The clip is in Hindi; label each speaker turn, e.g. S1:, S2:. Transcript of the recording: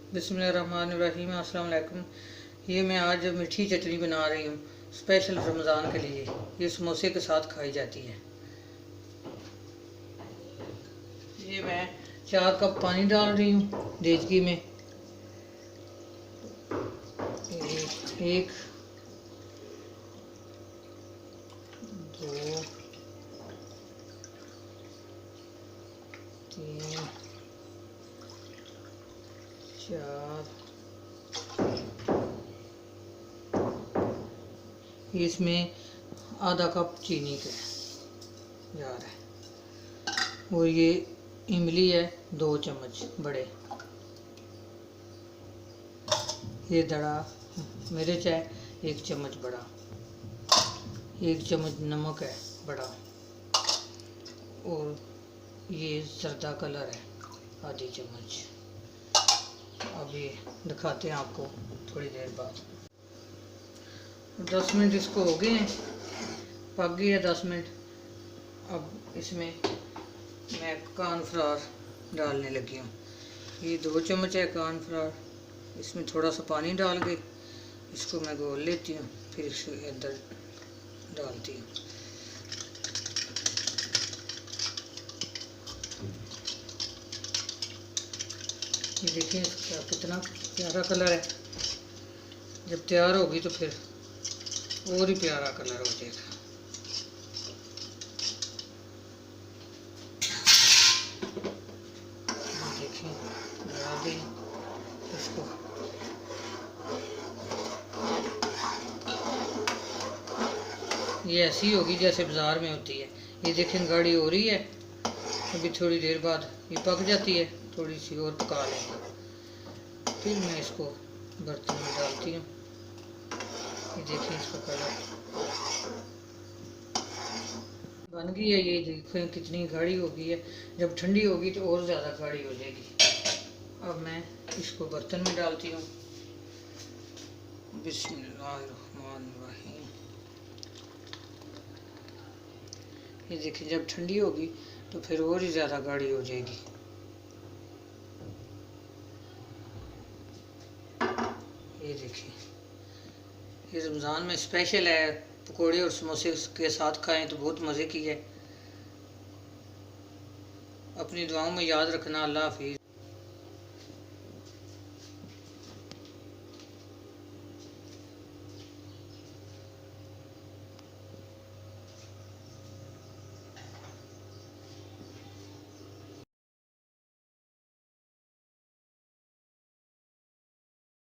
S1: बिस्मिल्लाहिर्रहमानिर्रहीम। अस्सलाम वालेकुम। ये मैं आज मीठी चटनी बना रही हूँ स्पेशल रमज़ान के लिए। ये समोसे के साथ खाई जाती है। ये मैं 4 कप पानी डाल रही हूँ देचकी में। एक, दो, तीन, चार। इसमें आधा कप चीनी का जा रहा है। और ये इमली है 2 चम्मच बड़े। ये दड़ा मिर्च है 1 चम्मच बड़ा। 1 चम्मच नमक है बड़ा। और ये जर्दा कलर है आधी चम्मच। अब ये दिखाते हैं आपको थोड़ी देर बाद। 10 मिनट इसको हो गए हैं, पक गई है 10 मिनट। अब इसमें मैं कॉर्नफ्लावर डालने लगी हूँ। ये 2 चम्मच है कॉर्नफ्लावर। इसमें थोड़ा सा पानी डाल के इसको मैं घोल लेती हूँ, फिर इसके अंदर डालती हूँ। ये देखिए इसका कितना प्यारा कलर है। जब तैयार होगी तो फिर और ही प्यारा कलर हो जाएगा। देखिए लगा दें इसको। ये ऐसी होगी जैसे बाज़ार में होती है। ये देखें गाढ़ी हो रही है। अभी थोड़ी देर बाद ये पक जाती है, थोड़ी सी और पका लेंगे। फिर मैं इसको बर्तन में डालती हूँ। ये देखिए इसका कलर बन गई है। ये देखें कितनी गाढ़ी हो गई है। जब ठंडी होगी तो और ज़्यादा गाढ़ी हो जाएगी। अब मैं इसको बर्तन में डालती हूँ। बिस्मिल्लाहिर्रहमानिर्रहीम। ये देखिए जब ठंडी होगी तो फिर और ही ज़्यादा गाढ़ी हो जाएगी। ये देखिए ये रमज़ान में स्पेशल है। पकोड़े और समोसे के साथ खाएं तो बहुत मज़े की है। अपनी दुआओं में याद रखना। अल्लाह हाफिज़।